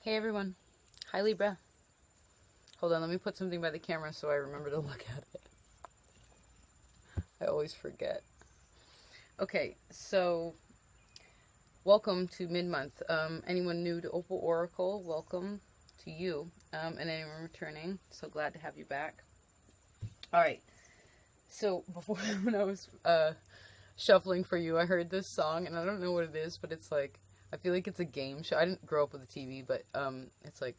Hey everyone. Hi Libra. Hold on, let me put something by the camera so I remember to look at it. I always forget. Okay, so welcome to mid-month. Anyone new to Opal Oracle, welcome to you. And anyone returning, so glad to have you back. Alright, so before when I was shuffling for you, I heard this song, and I don't know what it is, but it's like, I feel like it's a game show. I didn't grow up with a TV, but it's like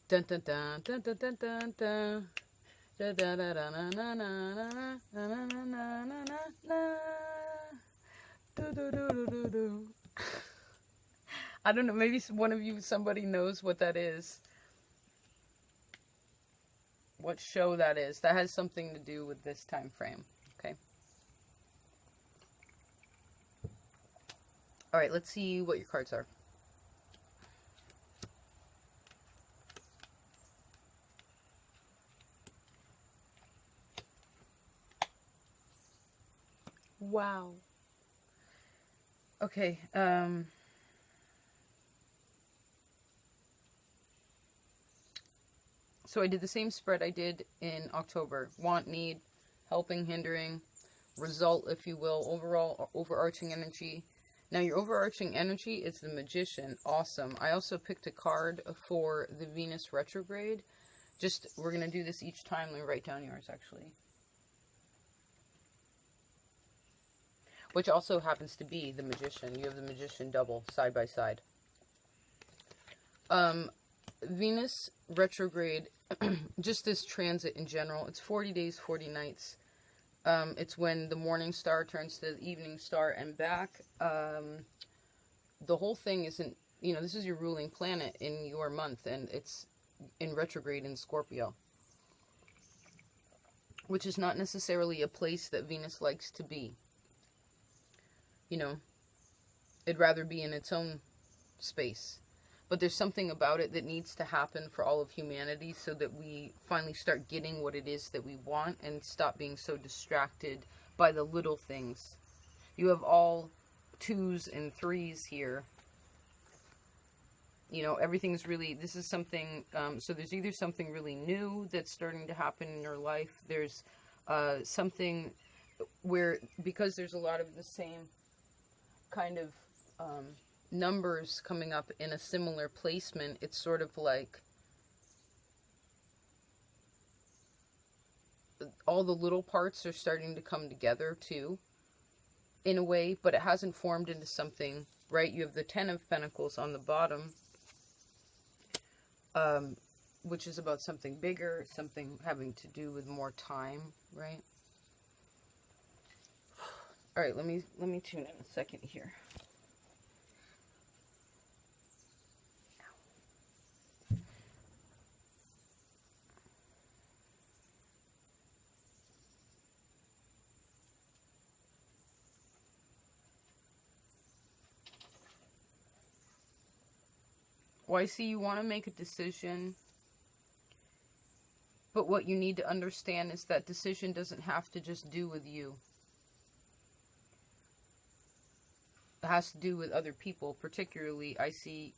dun dun dun dun dun dun dun dun. Da da da da na na na na na na na na na. Do do do do do do. I don't know. Maybe one of you, somebody knows what that is. What show that is? That has something to do with this time frame. Okay. All right. Let's see what your cards are. Wow. Okay. So I did the same spread I did in October. Want, need, helping, hindering, result, if you will, overall overarching energy. Now your overarching energy is the Magician. Awesome. I also picked a card for the Venus retrograde. We're going to do this each time. Let me write down yours, actually. Which also happens to be the Magician. You have the Magician double, side by side. Venus retrograde, just this transit in general, it's 40 days, 40 nights. It's when the morning star turns to the evening star and back. The whole thing isn't, this is your ruling planet in your month, and it's in retrograde in Scorpio, which is not necessarily a place that Venus likes to be. It'd rather be in its own space. But there's something about it that needs to happen for all of humanity so that we finally start getting what it is that we want and stop being so distracted by the little things. You have all 2s and 3s here. Everything's really, this is something, so there's either something really new that's starting to happen in your life. There's something where, because there's a lot of the same kind of numbers coming up in a similar placement, it's sort of like all the little parts are starting to come together too, in a way, but it hasn't formed into something, right? You have the 10 of Pentacles on the bottom, which is about something bigger, something having to do with more time, right? All right, let me tune in a second here. Well, I see you want to make a decision, but what you need to understand is that decision doesn't have to just do with you. It has to do with other people. Particularly, I see,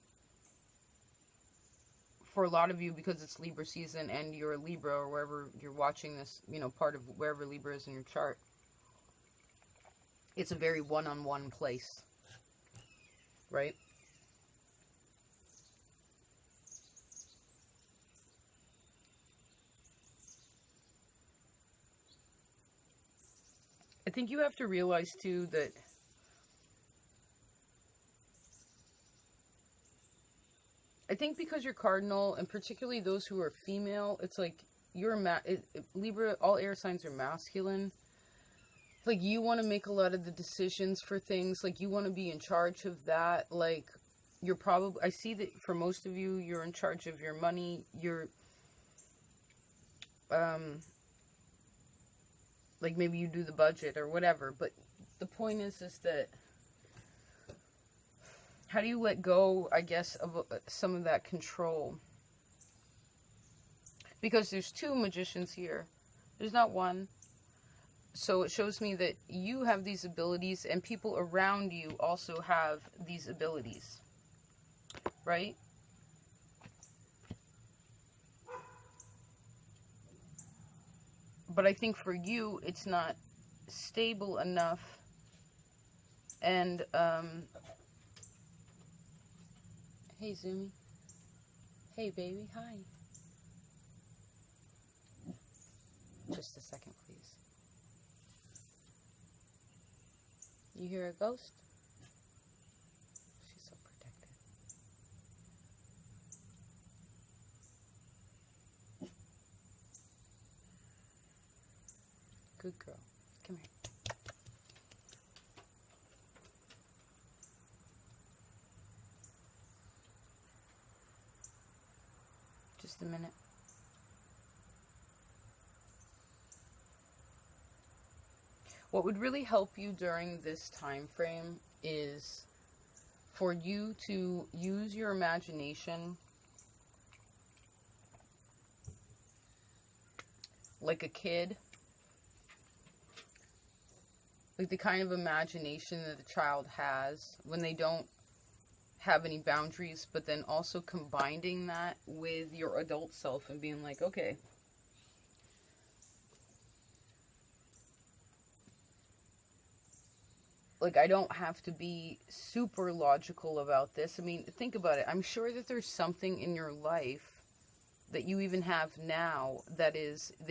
for a lot of you, because it's Libra season and you're a Libra, or wherever you're watching this, part of wherever Libra is in your chart, it's a very one-on-one place, right? I think you have to realize, too, that I think because you're cardinal, and particularly those who are female, it's like you're Libra, all air signs are masculine. Like, you want to make a lot of the decisions for things. Like, you want to be in charge of that. Like, you're probably, I see that for most of you, you're in charge of your money. You're, like, maybe you do the budget or whatever. But the point is that how do you let go, I guess, of some of that control? Because there's 2 magicians here. There's not one. So it shows me that you have these abilities and people around you also have these abilities. Right? But I think for you, it's not stable enough. And, hey, Zoomy. Hey, baby. Hi. Just a second, please. You hear a ghost? She's so protected. Good girl. Come here. Just a minute. What would really help you during this time frame is for you to use your imagination like a kid. Like the kind of imagination that a child has when they don't have any boundaries, but then also combining that with your adult self and being like, okay, like, I don't have to be super logical about this. I mean, think about it. I'm sure that there's something in your life that you even have now that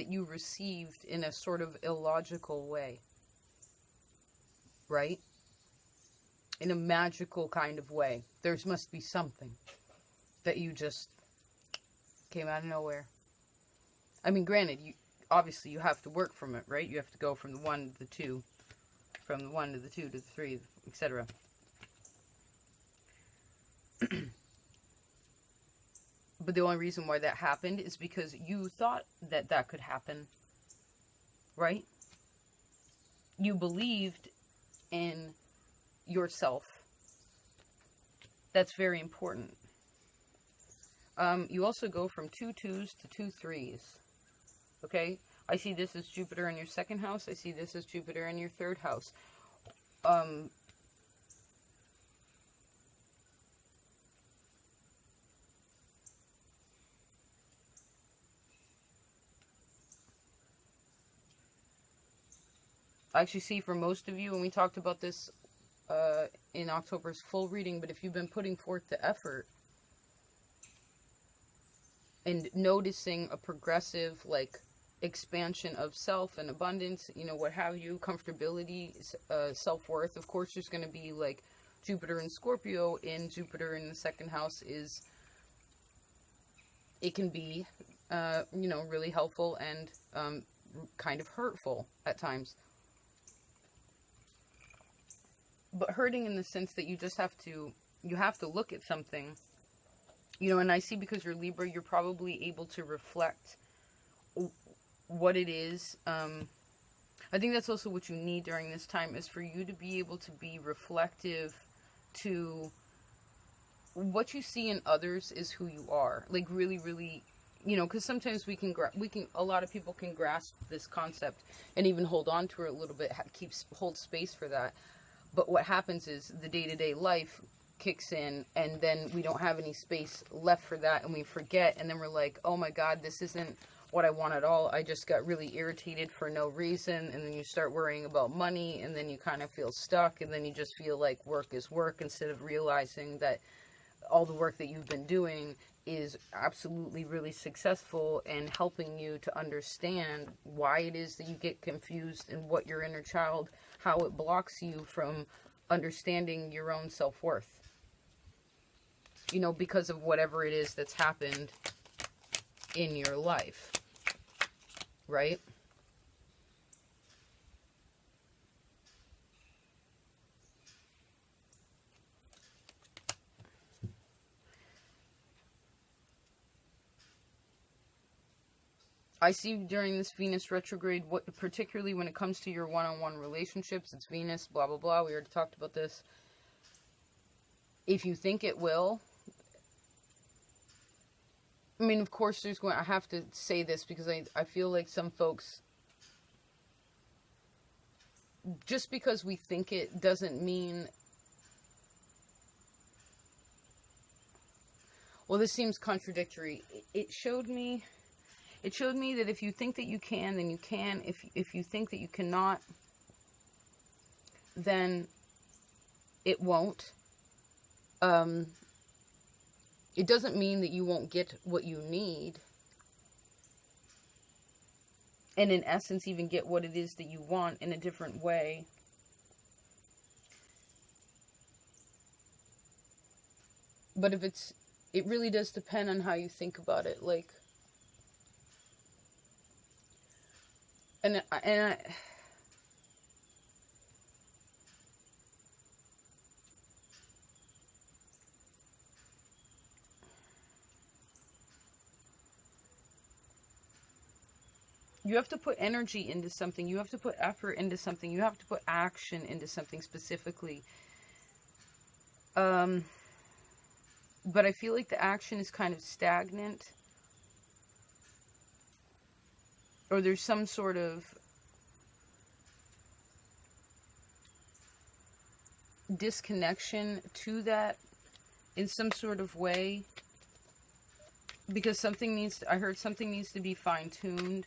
you received in a sort of illogical way. Right? In a magical kind of way. There must be something that you just came out of nowhere. I mean, granted, obviously you have to work from it, right? You have to go from the 1 to the 2. From the 1 to the 2 to the 3, etc. But the only reason why that happened is because you thought that that could happen. Right? You believed in yourself. That's very important. You also go from 2 2s to 2 3s. Okay? I see this as Jupiter in your 2nd house. I see this as Jupiter in your 3rd house. I actually see for most of you, and we talked about this in October's full reading, but if you've been putting forth the effort and noticing a progressive, like, expansion of self and abundance, you know, what have you, comfortability, self-worth. Of course, there's going to be like Jupiter and Scorpio in Jupiter in the 2nd house it can be, you know, really helpful and kind of hurtful at times. But hurting in the sense that you just have to look at something, you know, and I see because you're Libra, you're probably able to reflect what it is. I think that's also what you need during this time, is for you to be able to be reflective to what you see in others is who you are. Like really, really, you know, because sometimes a lot of people can grasp this concept and even hold on to it a little bit, hold space for that. But what happens is the day-to-day life kicks in, and then we don't have any space left for that, and we forget, and then we're like, oh my God, this isn't what I want at all. I just got really irritated for no reason, and then you start worrying about money, and then you kind of feel stuck, and then you just feel like work is work, instead of realizing that all the work that you've been doing is absolutely really successful and helping you to understand why it is that you get confused and what your inner child, how it blocks you from understanding your own self-worth. You know, because of whatever it is that's happened in your life. Right? I see during this Venus retrograde, particularly when it comes to your one-on-one relationships, it's Venus, blah, blah, blah. We already talked about this. If you think it will, I mean, of course, I have to say this because I feel like some folks, just because we think it doesn't mean, well, this seems contradictory. It showed me, It showed me that if you think that you can, then you can. If you think that you cannot, then it won't. It doesn't mean that you won't get what you need. And in essence, even get what it is that you want in a different way. But if it really does depend on how you think about it. Like, and I you have to put energy into something. You have to put effort into something. You have to put action into something specifically. But I feel like the action is kind of stagnant. Or there's some sort of disconnection to that in some sort of way. Because I heard something needs to be fine-tuned.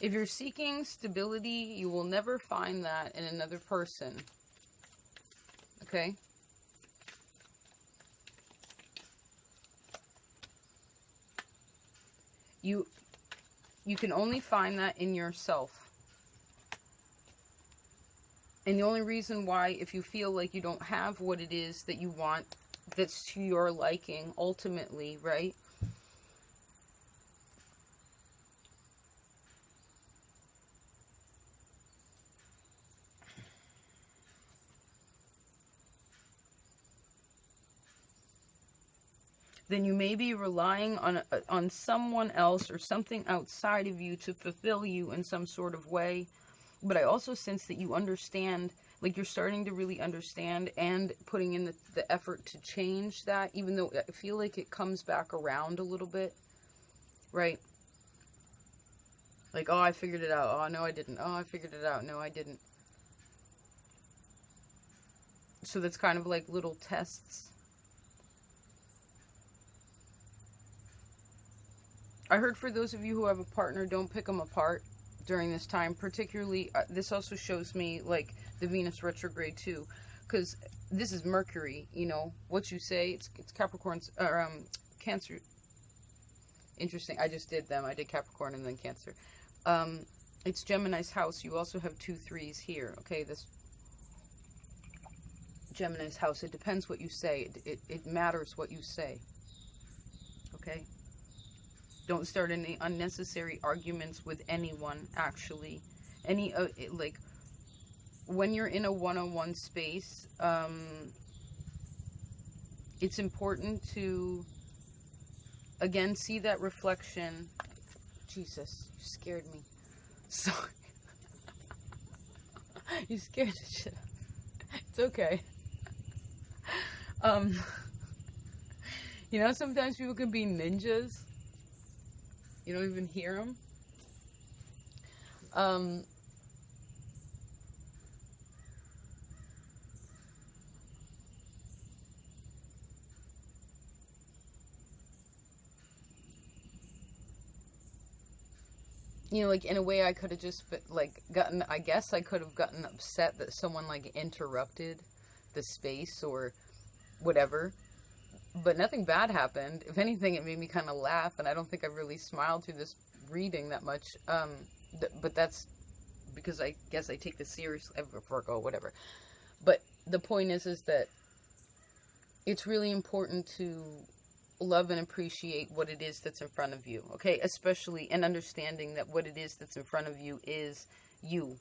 If you're seeking stability, you will never find that in another person. Okay? You can only find that in yourself. And the only reason why, if you feel like you don't have what it is that you want, that's to your liking, ultimately, right? Then you may be relying on someone else or something outside of you to fulfill you in some sort of way. But I also sense that you understand, like you're starting to really understand and putting in the effort to change that, even though I feel like it comes back around a little bit, right? Like, oh, I figured it out. Oh, no, I didn't. Oh, I figured it out. No, I didn't. So that's kind of like little tests. I heard for those of you who have a partner, don't pick them apart during this time. Particularly, this also shows me, like, the Venus retrograde, too. Because this is Mercury, you know. What you say, it's Capricorn's, or Cancer. Interesting. I just did them. I did Capricorn and then Cancer. It's Gemini's house. You also have 2 3s here. Okay, this Gemini's house. It depends what you say. It matters what you say. Okay? Don't start any unnecessary arguments with anyone, actually. Like, when you're in a one-on-one space, it's important to, again, see that reflection. Jesus, you scared me. Sorry. You scared the shit out of me. It's okay. You know, sometimes people can be ninjas. You don't even hear them. You know, like, in a way I could have just, like, I guess I could have gotten upset that someone, like, interrupted the space or whatever. But nothing bad happened. If anything, it made me kind of laugh, and I don't think I really smiled through this reading that much. But that's because I guess I take this seriously, Virgo, whatever. But the point is that it's really important to love and appreciate what it is that's in front of you, okay? Especially, and understanding that what it is that's in front of you is you.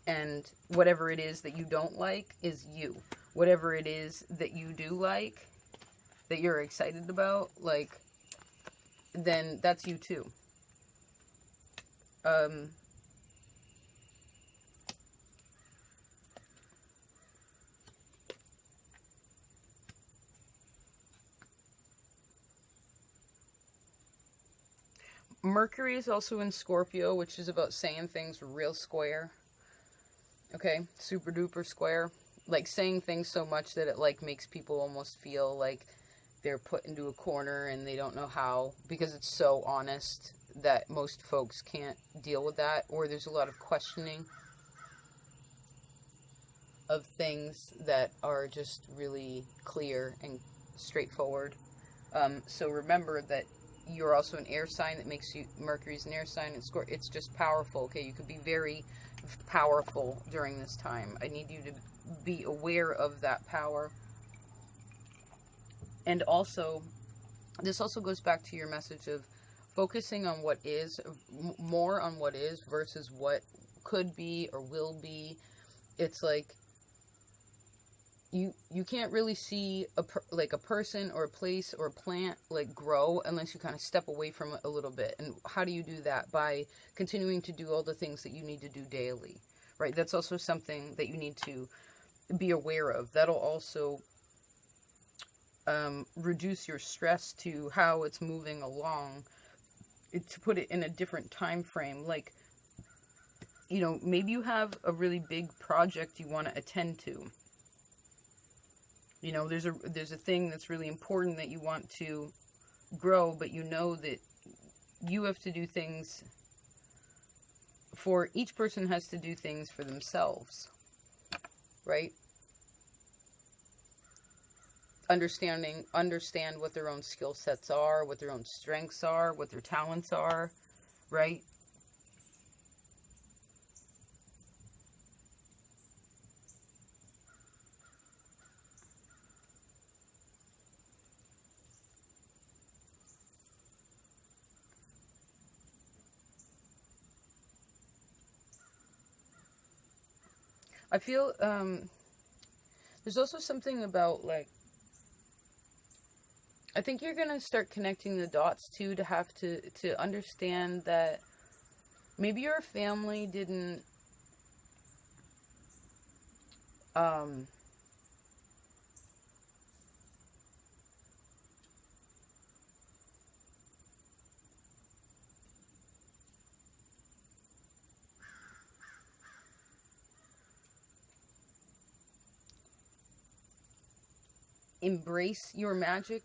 And whatever it is that you don't like is you. Whatever it is that you do like, that you're excited about, like, then that's you too. Mercury is also in Scorpio, which is about saying things real square. Okay, super duper square. Like saying things so much that it like makes people almost feel like they're put into a corner and they don't know how, because it's so honest that most folks can't deal with that, or there's a lot of questioning of things that are just really clear and straightforward. So remember that you're also an air sign. That makes you, Mercury's an air sign, and it's just powerful. Okay, you could be very powerful during this time. I need you to be aware of that power. And also, this also goes back to your message of focusing on what is, more on what is versus what could be or will be. It's like you can't really see a person or a place or a plant like grow unless you kind of step away from it a little bit. And how do you do that? By continuing to do all the things that you need to do daily, right? That's also something that you need to be aware of. That'll also reduce your stress to how it's moving along, to put it in a different time frame. Like, you know, maybe you have a really big project you want to attend to. You know, there's a thing that's really important that you want to grow, but you know that you have to do things for, each person has to do things for themselves, right? Understand what their own skill sets are, what their own strengths are, what their talents are, right? I feel there's also something about, like, I think you're going to start connecting the dots too, to have to understand that maybe your family didn't embrace your magic,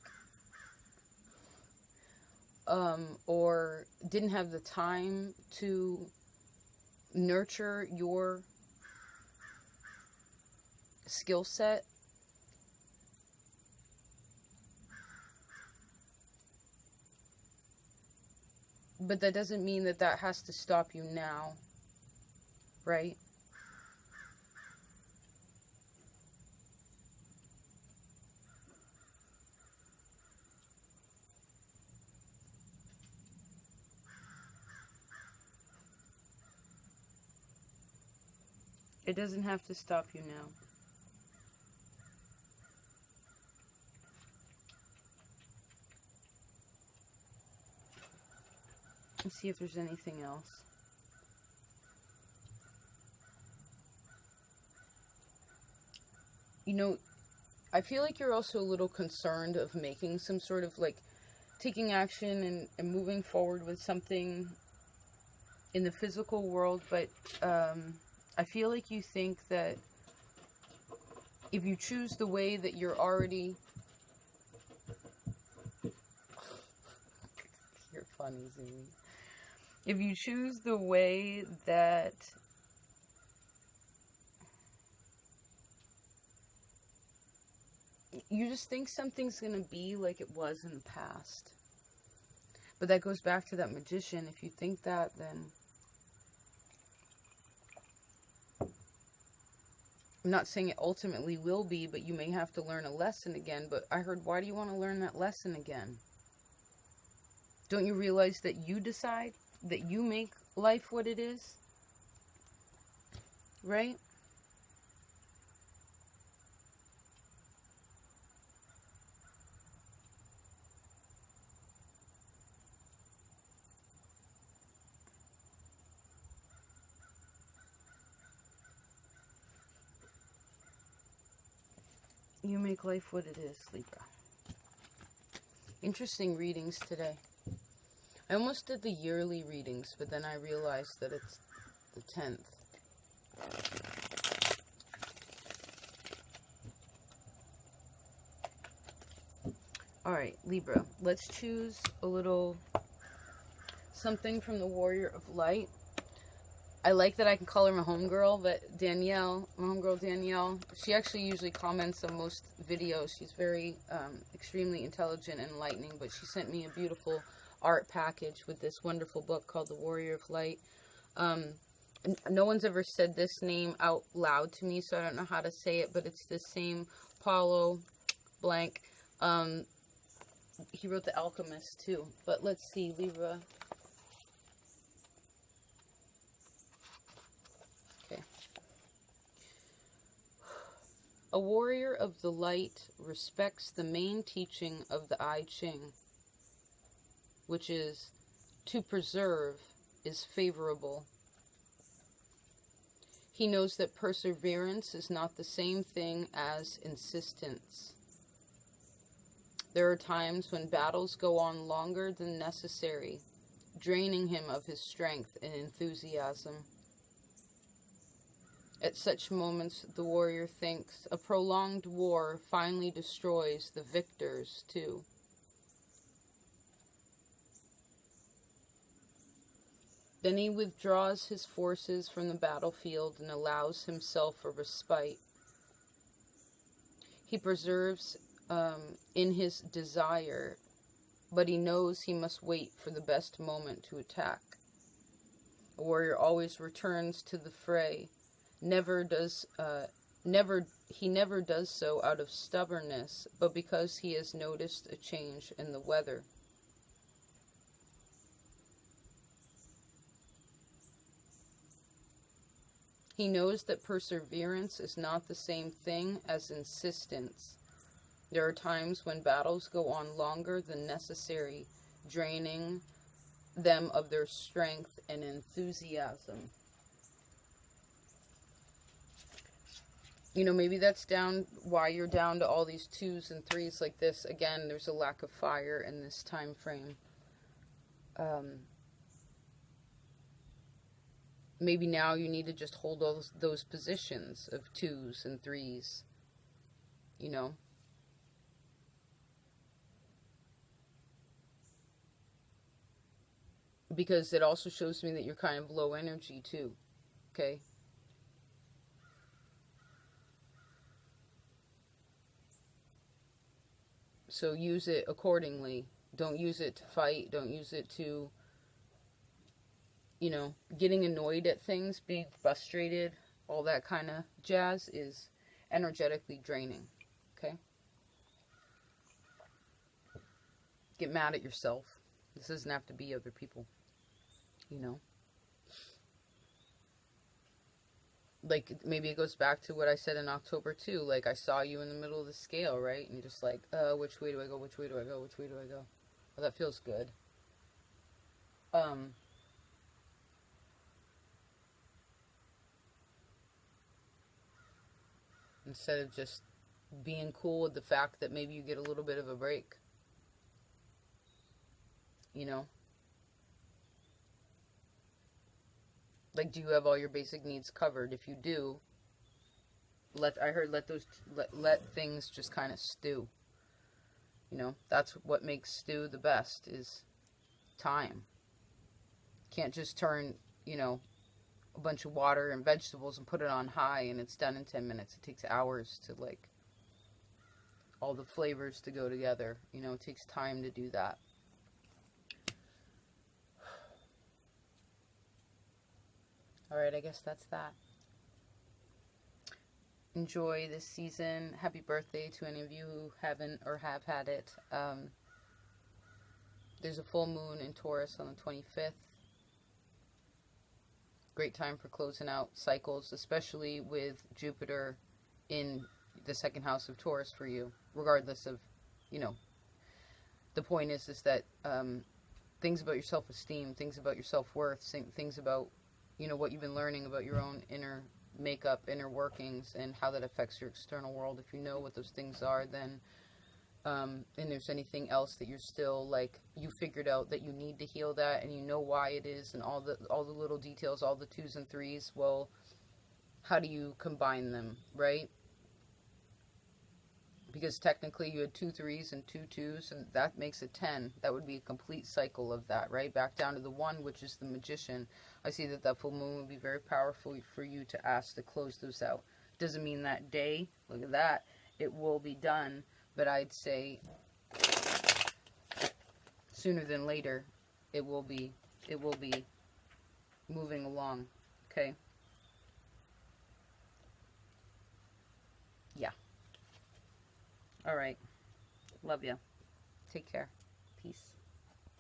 or didn't have the time to nurture your skill set. But that doesn't mean that that has to stop you now, right? It doesn't have to stop you now. Let's see if there's anything else. You know, I feel like you're also a little concerned of making some sort of, like, taking action and moving forward with something in the physical world, but I feel like you think that if you choose the way that you're already... You're funny, Zumi. If you choose the way that you just think something's going to be like it was in the past. But that goes back to that magician. If you think that, then I'm not saying it ultimately will be, but you may have to learn a lesson again. But I heard, why do you want to learn that lesson again? Don't you realize that you decide, that you make life what it is? Right? You make life what it is, Libra. Interesting readings today. I almost did the yearly readings, but then I realized that it's the 10th. Alright, Libra. Let's choose a little something from the Warrior of Light. I like that I can call her my homegirl, but Danielle, my homegirl Danielle, she actually usually comments on most videos. She's very extremely intelligent and enlightening, but she sent me a beautiful art package with this wonderful book called The Warrior of Light. No one's ever said this name out loud to me, so I don't know how to say it, but it's the same Paulo blank. He wrote The Alchemist too, but let's see, Libra. Okay. A warrior of the light respects the main teaching of the I Ching, which is to preserve is favorable. He knows that perseverance is not the same thing as insistence. There are times when battles go on longer than necessary, draining him of his strength and enthusiasm. At such moments, the warrior thinks a prolonged war finally destroys the victors, too. Then he withdraws his forces from the battlefield and allows himself a respite. He preserves in his desire, but he knows he must wait for the best moment to attack. A warrior always returns to the fray. He never does so out of stubbornness, but because he has noticed a change in the weather. He knows that perseverance is not the same thing as insistence. There are times when battles go on longer than necessary, draining them of their strength and enthusiasm. You know, maybe that's down why you're down to all these 2s and 3s like this. Again, there's a lack of fire in this time frame. Maybe now you need to just hold all those positions of 2s and 3s, you know. Because it also shows me that you're kind of low energy too, okay? So use it accordingly. Don't use it to fight. Don't use it to, you know, getting annoyed at things, being frustrated, all that kind of jazz is energetically draining, okay? Get mad at yourself. This doesn't have to be other people, you know? Like, maybe it goes back to what I said in October, too. Like, I saw you in the middle of the scale, right? And you're just like, which way do I go? Which way do I go? Which way do I go? Well, that feels good. Instead of just being cool with the fact that maybe you get a little bit of a break. You know? Like, do you have all your basic needs covered? If you do, let things just kind of stew. You know, that's what makes stew the best, is time. Can't just turn, you know, a bunch of water and vegetables and put it on high and it's done in 10 minutes. It takes hours to, like, all the flavors to go together. You know, it takes time to do that. Alright, I guess that's that. Enjoy this season. Happy birthday to any of you who haven't or have had it. There's a full moon in Taurus on the 25th. Great time for closing out cycles, especially with Jupiter in the second house of Taurus for you, regardless of, you know, the point is that things about your self-esteem, things about your self-worth, things about, you know, what you've been learning about your own inner makeup, inner workings, and how that affects your external world. If you know what those things are, then And there's anything else that you're still like, you figured out that you need to heal that, and you know why it is, and all the little details, all the 2s and 3s. Well, how do you combine them, right? Because technically you had 2 3s and 2 2s, and that makes a 10. That would be a complete cycle of that, right? Back down to the 1, which is the Magician. I see that that full moon would be very powerful for you to ask to close those out. Doesn't mean that day, look at that, it will be done, but I'd say sooner than later it will be moving along. Okay? Yeah. All right. Love you. Take care. Peace.